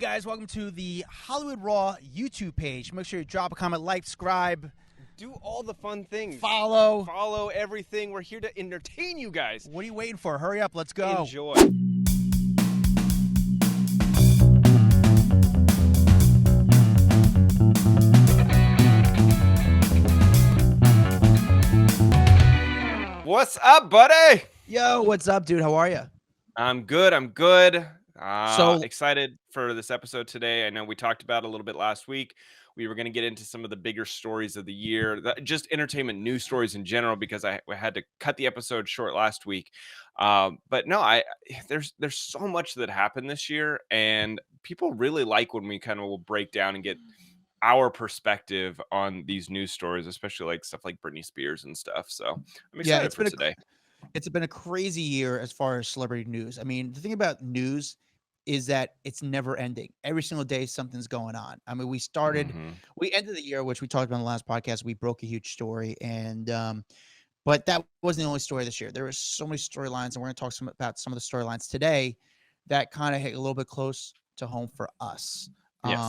guys, welcome to the Hollywood Raw YouTube page. Make sure you drop a comment, like, subscribe. Do all the fun things. Follow everything. We're here to entertain you guys. What are you waiting for? Hurry up, let's go. Enjoy. What's up, buddy? Yo, what's up, dude? How are you? I'm good. So Excited for this episode today. I know we talked about it a little bit last week. We were going to get into some of the bigger stories of the year, just entertainment news stories in general, because I had to cut the episode short last week. But no, there's so much that happened this year, and people really like when we kind of will break down and get our perspective on these news stories, especially like stuff like Britney Spears and stuff. So I'm excited for today. It's been a crazy year as far as celebrity news. I mean, the thing about news is that it's never ending. Every single day, something's going on. I mean, we ended the year, which we talked about in the last podcast. We broke a huge story, and but that wasn't the only story this year. There were so many storylines, and we're going to talk about some of the storylines today that kind of hit a little bit close to home for us. Yes.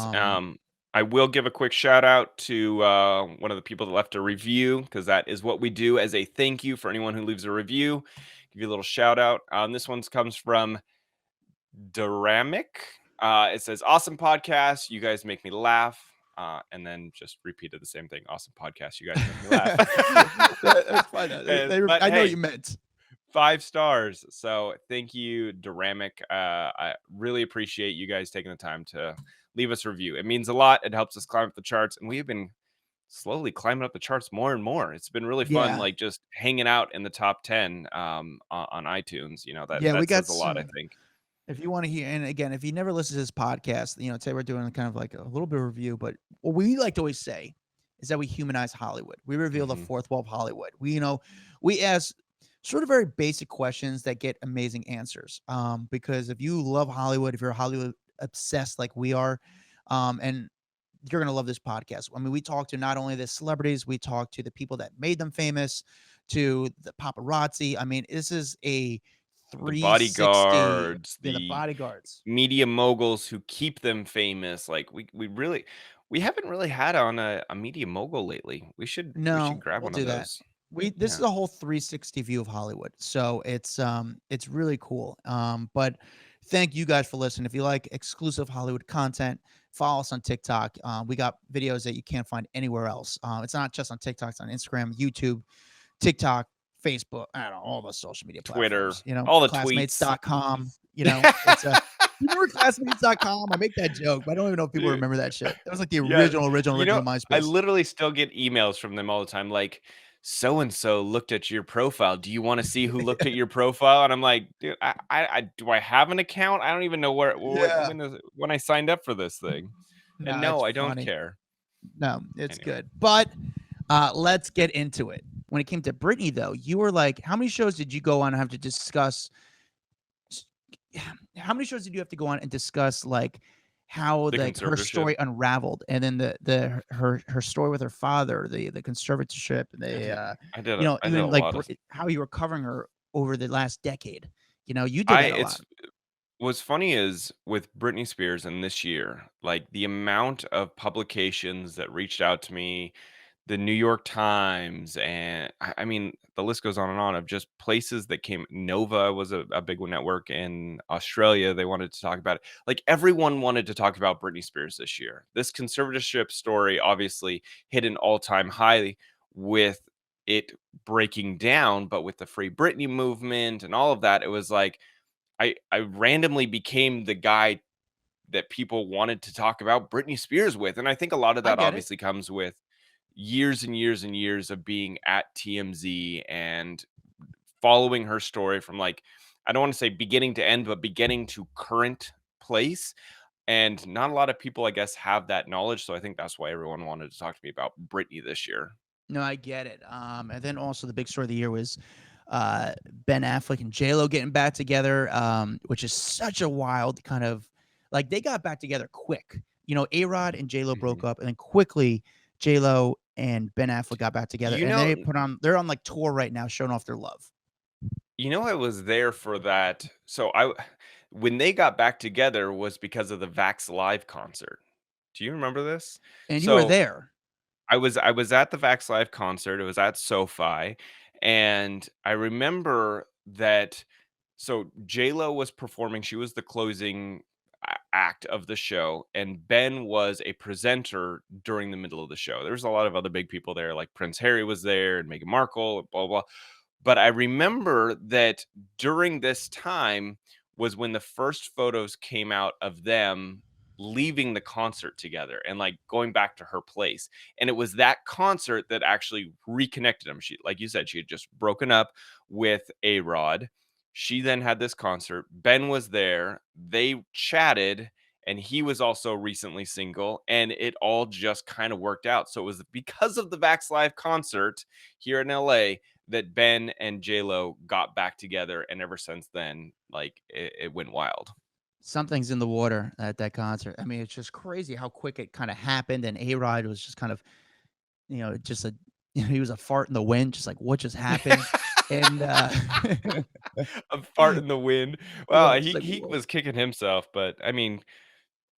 I will give a quick shout out to one of the people that left a review, because that is what we do as a thank you for anyone who leaves a review. Give you a little shout out. This one comes from Duramic. It says, awesome podcast. You guys make me laugh. And then just repeated the same thing. Awesome podcast. You guys make me laugh. That's fine. I know what you meant. 5 stars. So thank you, Duramic. I really appreciate you guys taking the time to leave us a review. It means a lot. It helps us climb up the charts, and we have been slowly climbing up the charts more and more. It's been really fun, like just hanging out in the top 10 on iTunes. You know, that says a lot, I think. If you want to hear, and again, if you never listen to this podcast, you know, today we're doing kind of like a little bit of review, but what we like to always say is that we humanize Hollywood. We reveal the fourth wall of Hollywood. We ask sort of very basic questions that get amazing answers. Because if you love Hollywood, if you're Hollywood obsessed like we are, and you're going to love this podcast. I mean, we talk to not only the celebrities, we talk to the people that made them famous, to the paparazzi. I mean, this is a 360, the bodyguards, media moguls who keep them famous. Like we haven't really had on a media mogul lately. We should grab one of those. This is a whole 360 view of Hollywood. So it's really cool. But thank you guys for listening. If you like exclusive Hollywood content, follow us on TikTok. We got videos that you can't find anywhere else. It's not just on TikTok, it's on Instagram, YouTube, TikTok, Facebook, I don't know, all the social media platforms. Twitter, all the classmates.com, it's remember classmates.com? I make that joke, but I don't even know if people remember that shit. That was like the original MySpace. I literally still get emails from them all the time, like, so-and-so looked at your profile. Do you want to see who looked at your profile? And I'm like, dude, I do I have an account? I don't even know when I signed up for this thing. And no, I don't care. No, it's good. But let's get into it. When it came to Britney, though, you were like, how many shows did you go on and have to discuss? How many shows did you have to go on and discuss, like, how her story unraveled, and then her story with her father, the conservatorship, and how you were covering her over the last decade. You know, you did that a lot. What's funny is with Britney Spears and this year, like the amount of publications that reached out to me, the New York Times, and I mean, the list goes on and on of just places that came. Nova was a big network in Australia. They wanted to talk about it. Like everyone wanted to talk about Britney Spears this year. This conservatorship story obviously hit an all-time high with it breaking down, but with the Free Britney movement and all of that, it was like I randomly became the guy that people wanted to talk about Britney Spears with. And I think a lot of that obviously comes with years and years and years of being at TMZ and following her story from, like, I don't want to say beginning to end, but beginning to current place. And not a lot of people, I guess, have that knowledge. So I think that's why everyone wanted to talk to me about Britney this year. No, I get it. And then also the big story of the year was Ben Affleck and J-Lo getting back together, which is such a wild kind of, like, they got back together quick. You know, A-Rod and J-Lo broke up, and then quickly J-Lo and Ben Affleck got back together, they're on like tour right now, showing off their love. You know, I was there for that. So when they got back together was because of the Vax Live concert. Do you remember this? And you were So there. I was at the Vax Live concert. It was at SoFi, and I remember that. So J Lo was performing. She was the closing act of the show, and Ben was a presenter during the middle of the show. There was a lot of other big people there, like Prince Harry was there, and Meghan Markle, blah blah. But I remember that during this time was when the first photos came out of them leaving the concert together and like going back to her place. And it was that concert that actually reconnected them. She, like you said, she had just broken up with A Rod. She then had this concert. Ben was there. They chatted, and he was also recently single. And it all just kind of worked out. So it was because of the Vax Live concert here in LA that Ben and J-Lo got back together, and ever since then, like, it went wild. Something's in the water at that concert. I mean, it's just crazy how quick it kind of happened. And A Rod was just kind of, just a, he was a fart in the wind, just like what just happened. And A fart in the wind. yeah, Well, just like he whoa. was kicking himself, but, I mean,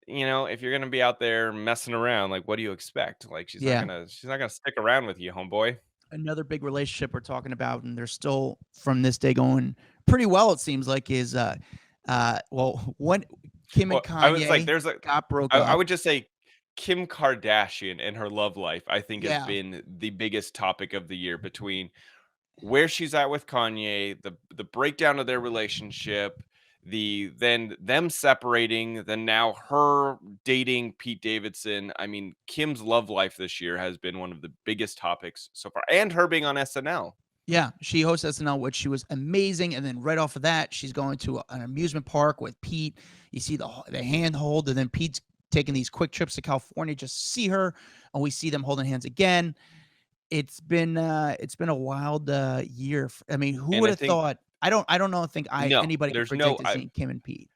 if you're gonna be out there messing around, like, what do you expect? Like, Yeah. she's not gonna stick around with you, homeboy. Another big relationship we're talking about, and they're still from this day going pretty well, it seems like, is well, when Kim and Well, I was like, Kanye there's a got broke I up. would just say Kim Kardashian and her love life, I think, has Yeah. been the biggest topic of the year between where she's at with Kanye, the breakdown of their relationship, then them separating, then now her dating Pete Davidson. I mean, Kim's love life this year has been one of the biggest topics so far, and her being on SNL. Yeah, she hosts SNL, which she was amazing, and then right off of that, she's going to an amusement park with Pete. You see the handhold, and then Pete's taking these quick trips to California just to see her, and we see them holding hands again. It's been a wild year. I mean, who And would I have think thought? I don't know. Think no, anybody could there's no predict seeing Kim and Pete.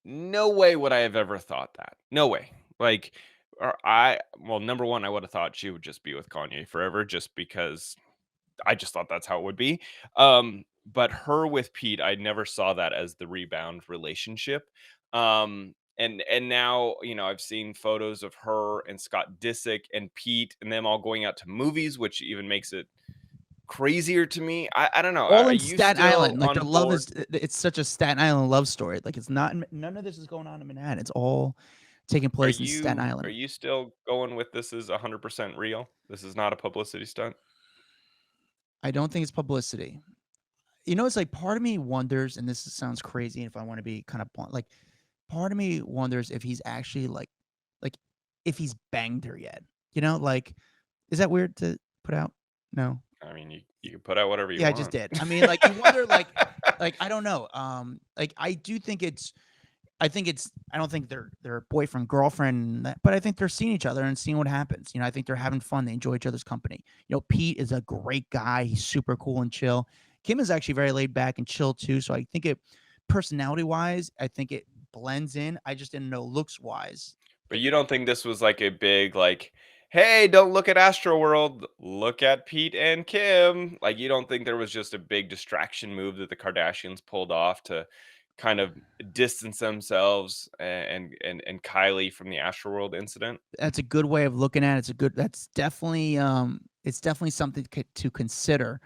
no way would I have ever thought that. No way. Like, well, number one, I would have thought she would just be with Kanye forever, just because I just thought that's how it would be. But her with Pete, I never saw that as the rebound relationship. And now, I've seen photos of her and Scott Disick and Pete and them all going out to movies, which even makes it crazier to me. I don't know. All Are in you Staten still Island. Like on their love board? is, it's such a Staten Island love story. Like it's not. None of this is going on in Manhattan. It's all taking Are place in Staten you are Island. you still going with this is 100% real? This is not a publicity stunt? I don't think it's publicity. It's like part of me wonders, and sounds crazy if I want to be kind of blunt, like part of me wonders if he's actually like if he's banged her yet. Like is that weird to put out? No. I mean, you can put out whatever you Yeah, I just want. did. I mean, like you wonder, like I don't know. Like I do think I don't think they're boyfriend girlfriend, but I think they're seeing each other and seeing what happens. I think they're having fun. They enjoy each other's company. Pete is a great guy. He's super cool and chill. Kim is actually very laid back and chill too. So I think personality wise, I think it blends in. I just didn't know looks wise. But you don't think this was like a big like, "Hey, don't look at Astroworld, look at Pete and Kim." Like, you don't think there was just a big distraction move that the Kardashians pulled off to kind of distance themselves and Kylie from the Astroworld incident? That's a good way of looking at it. It's definitely something to consider.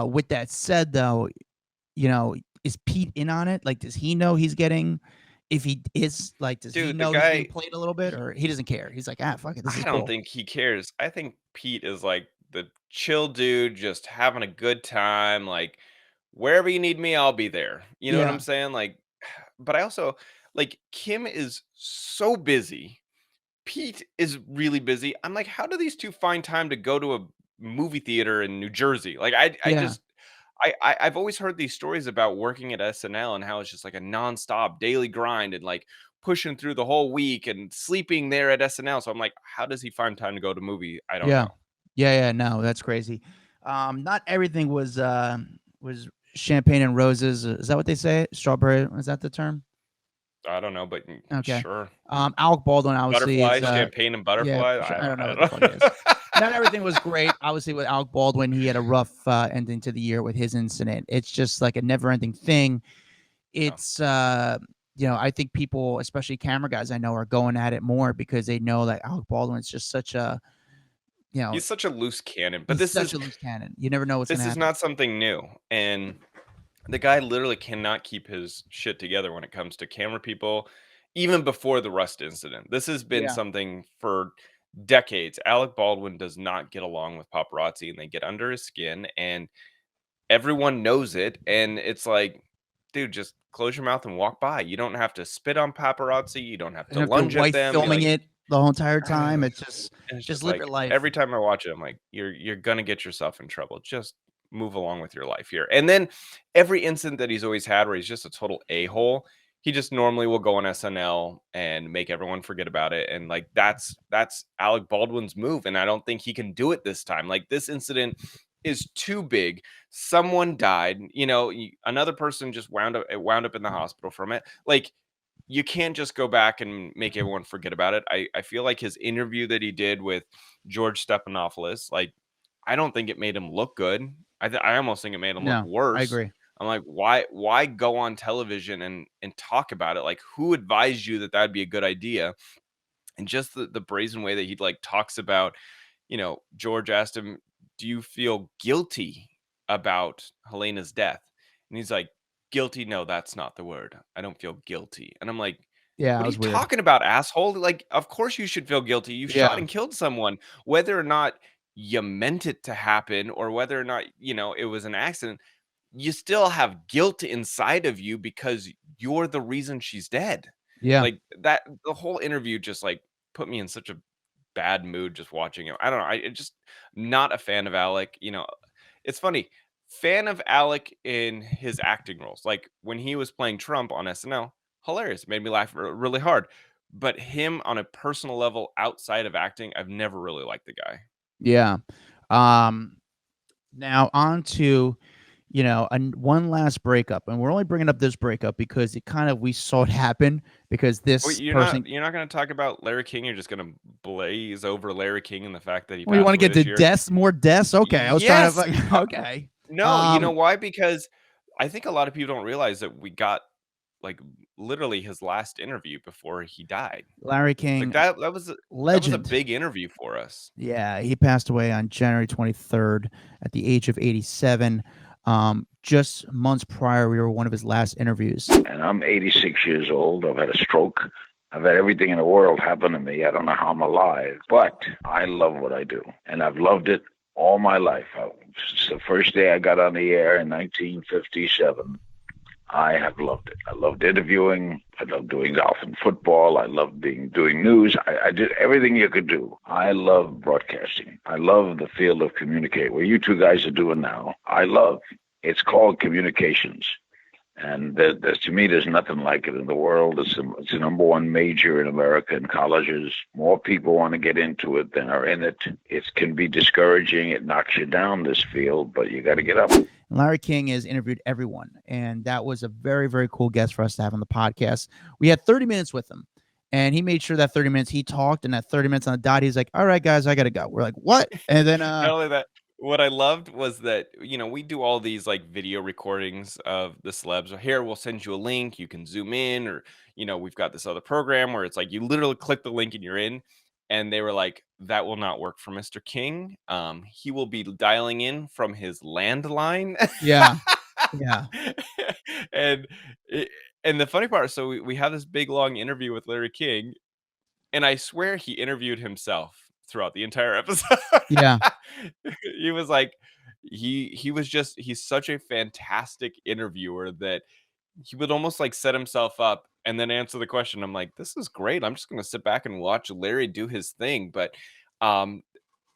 With that said, though, is Pete in on it? Like, does he know he's getting? If he is, like, does he Dude, the know he's getting guy, played a little bit, or he doesn't care? He's like, fuck it, this I is don't cool. think he cares. I think Pete is like the chill dude, just having a good time. Like, wherever you need me, I'll be there. You know what I'm Yeah, saying? Like, but I also like Kim is so busy. Pete is really busy. I'm like, how do these two find time to go to a movie theater in New Jersey? Like, I yeah. just, I've always heard these stories about working at SNL and how it's just like a nonstop daily grind and like pushing through the whole week and sleeping there at SNL. So I'm like, how does he find time to go to movie? I don't Yeah. know. Yeah, no, that's crazy. Not everything was champagne and roses. Is that what they say? Strawberry, is that the term? I don't know, but Okay. sure. Alec Baldwin obviously is Butterflies, champagne and yeah, butterflies. sure, I don't know I what the don't fuck it is. Not know. everything was great. Obviously, with Alec Baldwin, he had a rough ending to the year with his incident. It's just like a never-ending thing. Yeah. It's I think people, especially camera guys I know, are going at it more because they know that Alec Baldwin's just such a, you know, He's such a loose cannon, but he's such a loose cannon. You never know what's gonna this is happen. not something new, and the guy literally cannot keep his shit together when it comes to camera people, even before the Rust incident. This has been Yeah. something for decades. Alec Baldwin does not get along with paparazzi, and they get under his skin, and everyone knows it. And it's like, dude, just close your mouth and walk by. You don't have to spit on paparazzi. You don't have And to if your lunge at wife them. filming Like, it the whole entire time, it's and it's just just live your like life. every time I watch it, I'm like, you're gonna get yourself in trouble. Just move along with your life here. And then every incident that he's always had where he's just a total a-hole, he just normally will go on SNL and make everyone forget about it. And like that's Alec Baldwin's move. And I don't think he can do it this time. Like this incident is too big. Someone died, another person just wound up in the hospital from it. Like you can't just go back and make everyone forget about it. I feel like his interview that he did with George Stephanopoulos, like, I don't think it made him look good. I almost think it made him look No, I worse. agree. I'm like, why go on television and talk about it? Like, who advised you that that'd be a good idea? And just the brazen way that he like talks about, George asked him, "Do you feel guilty about Helena's death?" And he's like, "Guilty? No, that's not the word. I don't feel guilty." And I'm like, Yeah, "What it are you was weird. talking about, asshole? Like, of course you should feel guilty. You shot Yeah, and killed someone, whether or not you meant it to happen or whether or not, it was an accident. You still have guilt inside of you because you're the reason she's dead." yeah, Like that, the whole interview just like put me in such a bad mood just watching it. I don't know. I just not a fan of Alec. It's funny. Fan of Alec in his acting roles. Like when he was playing Trump on SNL, hilarious. Made me laugh really hard. But him on a personal level outside of acting, I've never really liked the guy. yeah. Um, Now on to, one last breakup, and we're only bringing up this breakup because we saw it happen because Wait, this person. you're not going to talk about Larry King. You're just going to blaze over Larry King and the fact that he Well, you want passed to away get to this year. deaths, more deaths? Okay, I was trying to Yes. like, okay. No, you know Um, why? Because I think a lot of people don't realize that we got like literally his last interview before he died. Larry Like King, that was a legend. big interview for us. Yeah, he passed away on January 23rd at the age of 87. Just months prior, we were one of his last interviews. And I'm 86 years old. I've had a stroke. I've had everything in the world happen to me. I don't know how I'm alive, but I love what I do. And I've loved it all my life. Since the first day I got on the air in 1957, I have loved it. I loved interviewing. I loved doing golf and football. I loved doing news. I did everything you could do. I love broadcasting. I love the field of communicate, where you two guys are doing now. I love. It's called communications. And to me, there's nothing like it in the world. It's the number one major in America in colleges. More people want to get into it than are in it. It can be discouraging. It knocks you down, this field, but you got to get up. Larry King has interviewed everyone, and that was a very, very cool guest for us to have on the podcast. We had 30 minutes with him, and he made sure that 30 minutes he talked, and that 30 minutes on the dot, he's like, "All right, guys, I gotta go." We're like, "What?" And then, Not only that, what I loved was that, we do all these like video recordings of the celebs. Here, we'll send you a link. You can zoom in, or, we've got this other program where it's like you literally click the link and you're in. And they were like, that will not work for Mr. King. He will be dialing in from his landline. yeah, yeah, and it, and the funny part, so we have this big long interview with Larry King, and I swear he interviewed himself throughout the entire episode. yeah, He was like, he's such a fantastic interviewer that he would almost like set himself up and then answer the question. I'm like, this is great. I'm just gonna sit back and watch Larry do his thing. But um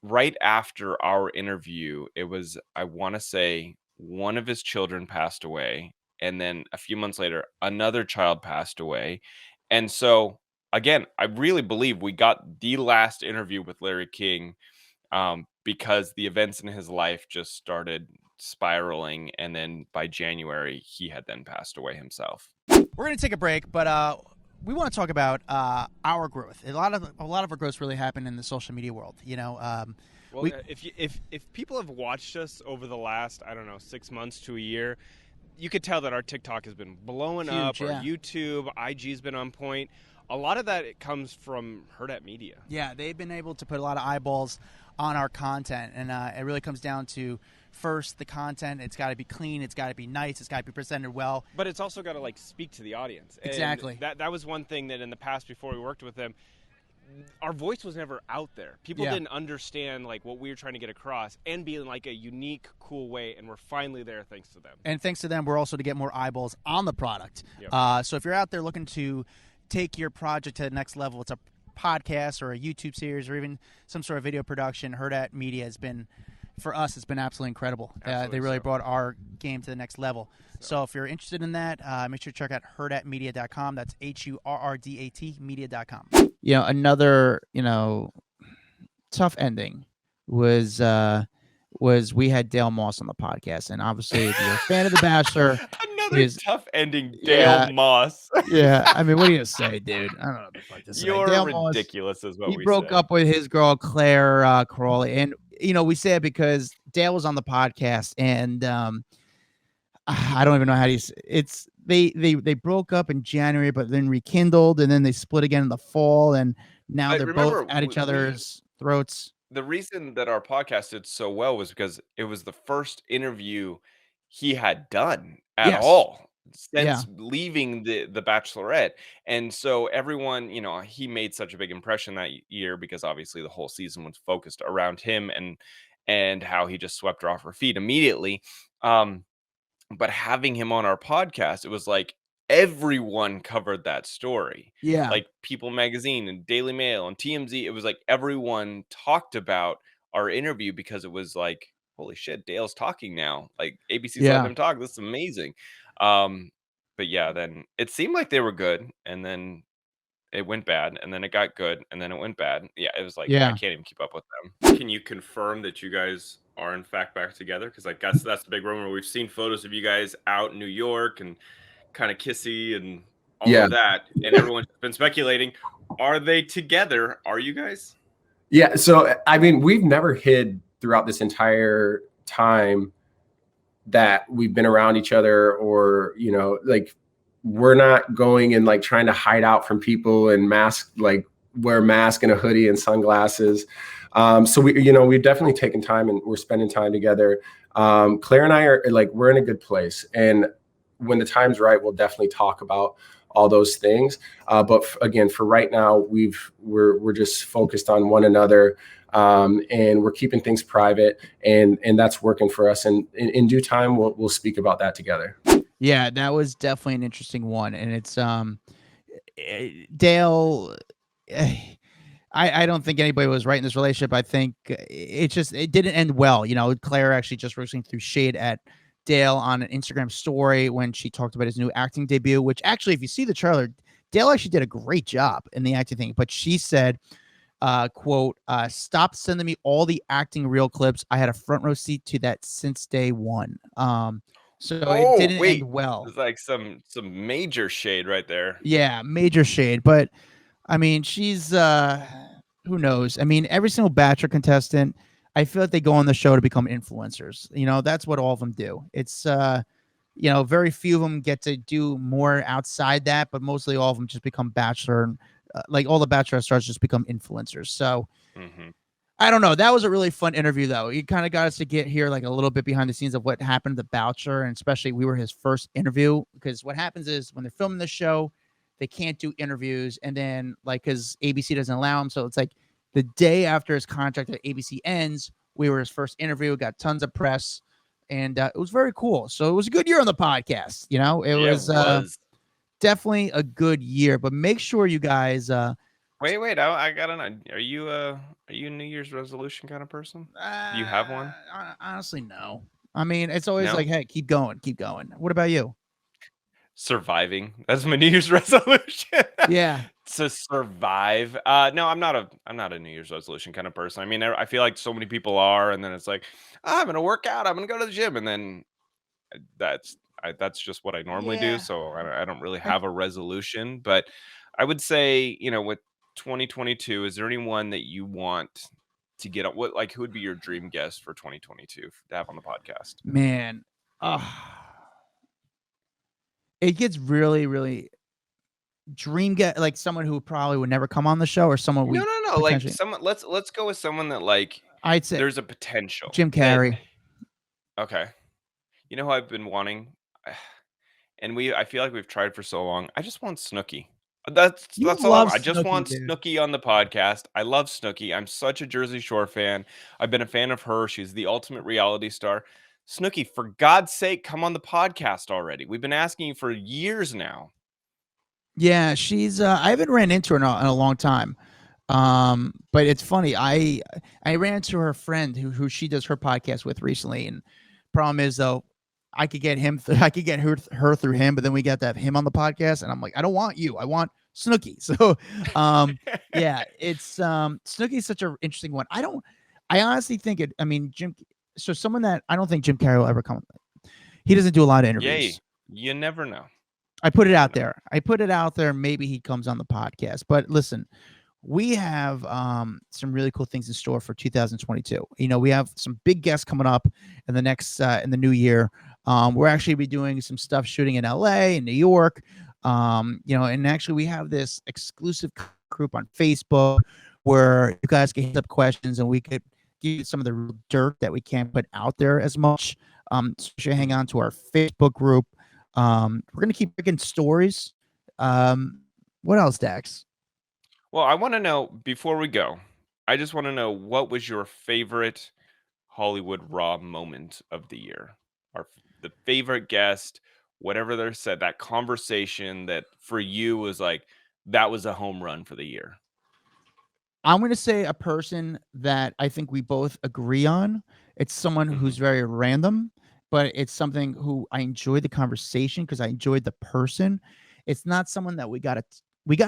right after our interview, it was, I want to say, one of his children passed away. And then a few months later, another child passed away. And so, again, I really believe we got the last interview with Larry King, because the events in his life just started spiraling. And then by January, he had then passed away himself. we're gonna take a break, but we want to talk about our growth. A lot of our growth really happened in the social media world. Well, if people have watched us over the last, I don't know, 6 months to a year, you could tell that our TikTok has been blowing up. Huge, Our YouTube, IG's been on point. A lot of that it comes from Herd at Media. Yeah, they've been able to put a lot of eyeballs on our content, and it really comes down to first the content. It's got to be clean, it's got to be nice, it's got to be presented well. But it's also got to like speak to the audience. And Exactly. that was one thing that in the past before we worked with them, our voice was never out there. People didn't understand like what we were trying to get across and be in like a unique, cool way. And we're finally there thanks to them. And thanks to them, we're also to get more eyeballs on the product. Yep. So if you're out there looking to take your project to the next level, it's a podcast or a YouTube series or even some sort of video production, Herd at Media has been, for us, it's been absolutely incredible. They really brought our game to the next level. So if you're interested in that, make sure to check out hurdatmedia.com. That's HURRDAT media.com. Another, tough ending was we had Dale Moss on the podcast. And obviously, if you're a fan of The Bachelor... Another tough ending, Dale Moss. Yeah, I mean, what are you going to say, dude? I don't know what the fuck to say. You're Dale ridiculous Moss, is what we He broke say. up with his girl, Claire Carole. And, we say it because Dale was on the podcast, and I don't even know how to say it's they broke up in January, but then rekindled, and then they split again in the fall, and now they're both at each other's throats. The reason that our podcast did so well was because it was the first interview he had done at all since leaving the Bachelorette. And so everyone, he made such a big impression that year because obviously the whole season was focused around him and how he just swept her off her feet immediately. But having him on our podcast, it was like everyone covered that story. Yeah. Like People Magazine and Daily Mail and TMZ. It was like everyone talked about our interview because it was like, holy shit, Dale's talking now. Like ABC's letting him talk. This is amazing. But yeah, then it seemed like they were good, and then it went bad, and then it got good, and then it went bad. Yeah, it was like I can't even keep up with them. Can you confirm that you guys are in fact back together? Because like that's the big rumor. We've seen photos of you guys out in New York and kind of kissy and all of that, and everyone's been speculating. Are they together? Are you guys? Yeah. So I mean, we've never hid throughout this entire time that we've been around each other, or like we're not going and like trying to hide out from people and wear a mask and a hoodie and sunglasses. So we've definitely taken time and we're spending time together. Claire and I are like, we're in a good place, and when the time's right, we'll definitely talk about all those things. But again, for right now, we're just focused on one another, and we're keeping things private, and that's working for us. And in due time, we'll speak about that together. Yeah, that was definitely an interesting one, and it's Dale. I don't think anybody was right in this relationship. I think it didn't end well. Claire actually just recently threw shade at Dale on an Instagram story when she talked about his new acting debut, which actually, if you see the trailer, Dale actually did a great job in the acting thing. But she said, quote, stop sending me all the acting reel clips. I had a front row seat to that since day one. So it didn't end well. It's like some major shade right there. Yeah, major shade. But I mean, she's who knows? I mean, every single Bachelor contestant, I feel like they go on the show to become influencers. That's what all of them do. It's very few of them get to do more outside that, but mostly all of them just become Bachelor. Like all the Bachelor stars just become influencers. So I don't know. That was a really fun interview, though. It kind of got us to get here like a little bit behind the scenes of what happened to The Bachelor, and especially we were his first interview, because what happens is when they're filming the show, they can't do interviews, and then because ABC doesn't allow them, so it's like the day after his contract at ABC ends, we were his first interview, got tons of press, and it was very cool. So it was a good year on the podcast. It was definitely a good year. But make sure you guys. Wait! I gotta know. Are you a New Year's resolution kind of person? Do you have one? Honestly, no. I mean, it's always like, hey, keep going. What about you? Surviving. That's my New Year's resolution. Yeah. To survive. No, I'm not a New Year's resolution kind of person. I mean, I feel like so many people are, and then it's like, I'm gonna work out, I'm gonna go to the gym, and then that's just what I normally do. So I don't really have a resolution. But I would say, with 2022, is there anyone that you want to get up? Who would be your dream guest for 2022 to have on the podcast? Man, it gets really, really like someone who probably would never come on the show, or someone we No. Like potentially. someone. Let's go with someone that like I'd say there's a potential Jim that. Carrey. Okay. You know who I've been wanting, and I feel like we've tried for so long. I just want Snooki. You That's all I love want. I just Snooki, want dude. Snooki on the podcast. I love Snooki. I'm such a Jersey Shore fan. I've been a fan of her. She's the ultimate reality star. Snooki, for God's sake, come on the podcast already. We've been asking you for years now. Yeah, she's. I haven't ran into her in a long time. But it's funny. I ran into her friend who she does her podcast with recently, and problem is though, I could get I could get her through him, but then we got to have him on the podcast, and I'm like, I don't want you. I want Snooki. So, yeah, it's Snooki's such an interesting one. I honestly think it. I mean, So someone that I don't think Jim Carrey will ever come. He doesn't do a lot of interviews. Yay. You never know. I put it out there. Maybe he comes on the podcast. But listen, we have some really cool things in store for 2022. You know, we have some big guests coming up in the new year. We're actually be doing some stuff shooting in LA and New York. And actually we have this exclusive group on Facebook where you guys can hit up questions and we could give you some of the real dirt that we can't put out there as much. So you should hang on to our Facebook group. We're gonna keep picking stories. What else, Dax? Well, I want to know before we go. I just want to know what was your favorite Hollywood Raw moment of the year, or the favorite guest, whatever they said, that conversation that for you was like that was a home run for the year. I'm going to say a person that I think we both agree on. It's someone who's very random, but it's something who I enjoyed the conversation because I enjoyed the person. It's not someone that we got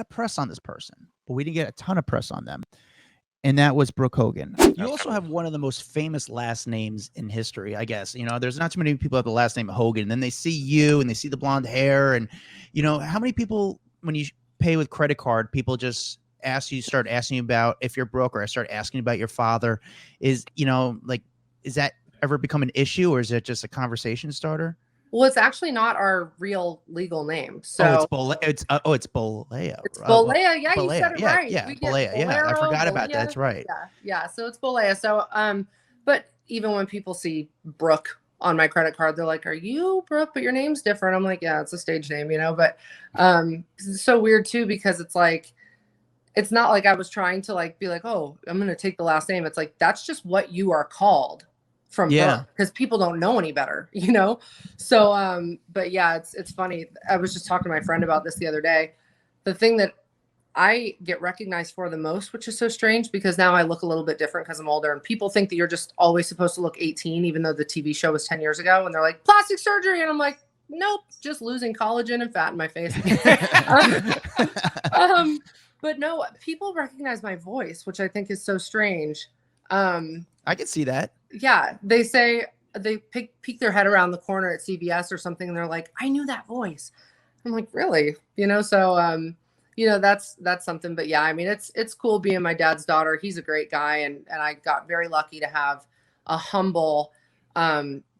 press on this person, but we didn't get a ton of press on them. And that was Brooke Hogan. You also have one of the most famous last names in history, I guess. You know, there's not too many people have the last name Hogan. And then they see you and they see the blonde hair. And, you know, how many people, when you pay with credit card, people just start asking you about if you're broke, or I start asking about your father. Is that ever become an issue, or is it just a conversation starter? Well, it's actually not our real legal name. So it's Bolea. It's Bolea. It's Bolea. Yeah, Bolea. you said it right. Yeah, Bolea. Yeah, I forgot about that. That's right. Yeah. So it's Bolea. So but even when people see Brooke on my credit card, they're like, "Are you Brooke? But your name's different." I'm like, "Yeah, it's a stage name, you know." But it's so weird too, because it's like, it's not like I was trying to like be like, "Oh, I'm gonna take the last name." It's like that's just what you are called from birth, because people don't know any better, you know? So, but yeah, it's funny. I was just talking to my friend about this the other day. The thing that I get recognized for the most, which is so strange because now I look a little bit different because I'm older, and people think that you're just always supposed to look 18, even though the TV show was 10 years ago. And they're like, plastic surgery. And I'm like, nope, just losing collagen and fat in my face. But no, people recognize my voice, which I think is so strange. I can see that. Yeah, they say they peek their head around the corner at CBS or something, and they're like, "I knew that voice." I'm like, "Really?" You know. So, that's something. But yeah, I mean, it's cool being my dad's daughter. He's a great guy, and I got very lucky to have a humble,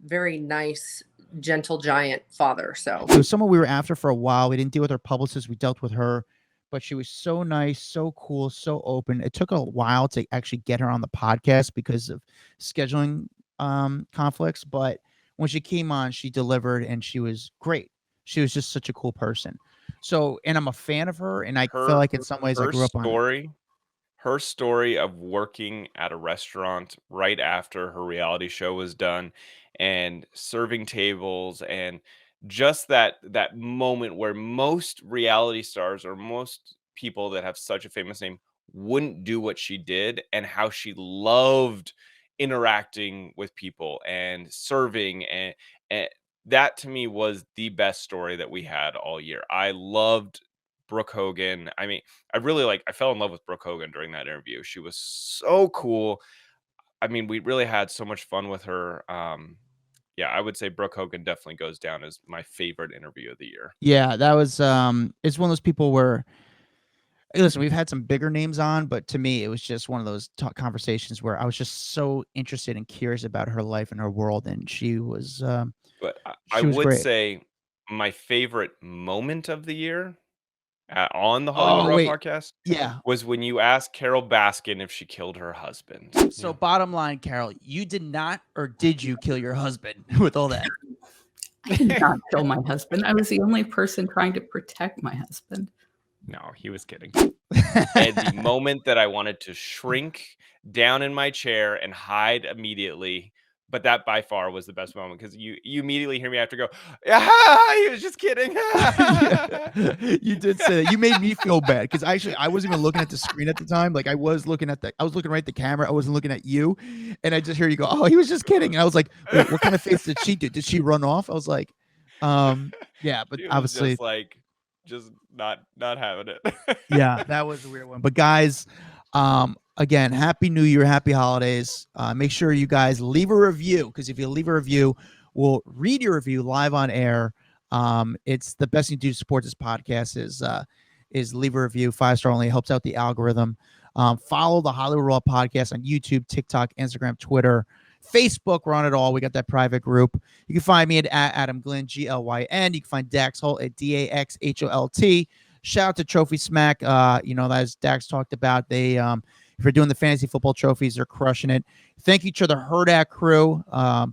very nice, gentle giant father. So it was someone we were after for a while. We didn't deal with her publicist. We dealt with her. But she was so nice, so cool, so open. It took a while to actually get her on the podcast because of scheduling conflicts. But when she came on, she delivered and she was great. She was just such a cool person. So, and I'm a fan of her. And I feel like in some ways I grew up on her. Her story of working at a restaurant right after her reality show was done and serving tables, and just that moment where most reality stars or most people that have such a famous name wouldn't do what she did, and how she loved interacting with people and serving, and that to me was the best story that we had all year. I loved Brooke Hogan. I mean, I fell in love with Brooke Hogan during that interview. She was so cool. I mean, we really had so much fun with her. Yeah, I would say Brooke Hogan definitely goes down as my favorite interview of the year. Yeah, that was it's one of those people where, hey, listen, we've had some bigger names on, but to me, it was just one of those conversations where I was just so interested and curious about her life and her world, and she was But I would great. say my favorite moment of the year on the Hollywood Raw wait. podcast Yeah. was when you asked Carole Baskin if she killed her husband. So bottom line, Carole, you did not, or did you kill your husband with all that? I did not kill my husband. I was the only person trying to protect my husband. No, he was kidding. And the moment that I wanted to shrink down in my chair and hide immediately, but that by far was the best moment because you immediately hear me after go, he was just kidding. You did say that. You made me feel bad because I wasn't even looking at the screen at the time. Like I was looking right at the camera. I wasn't looking at you, and I just hear you go, "Oh, he was just kidding." And I was like, "Wait, what kind of face did she do? Did she run off?" I was like, yeah, but She was obviously, just like, just not having it. yeah, that was a weird one. But guys, again, happy New Year, happy holidays. Make sure you guys leave a review because if you leave a review, we'll read your review live on air. It's the best thing to do to support this podcast is leave a review, 5-star only. It helps out the algorithm. Follow the Hollywood Raw podcast on YouTube, TikTok, Instagram, Twitter, Facebook. We're on it all. We got that private group. You can find me at Adam Glyn, Glyn. You can find Dax Holt at DAXHOLT. Shout out to Trophy Smack. As Dax talked about, they if you're doing the fantasy football trophies, they're crushing it. Thank you to the Herdat crew,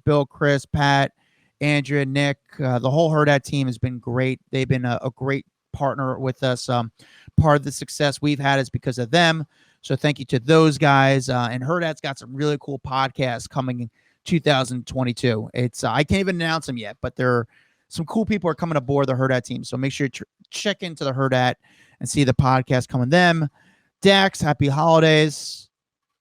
Bill, Chris, Pat, Andrea, Nick. The whole Herdat team has been great. They've been a great partner with us. Part of the success we've had is because of them. So thank you to those guys. And Herdat's got some really cool podcasts coming in 2022. It's I can't even announce them yet, but there are some cool people are coming aboard the Herdat team. So make sure you check into the Herdat and see the podcast coming them. Dax, happy holidays.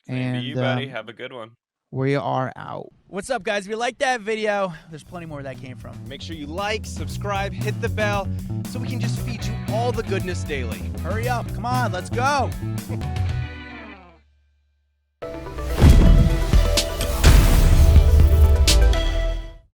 Same to you, buddy. Have a good one. We are out. What's up, guys? If you like that video, there's plenty more where that came from. Make sure you like, subscribe, hit the bell so we can just feed you all the goodness daily. Hurry up. Come on, let's go.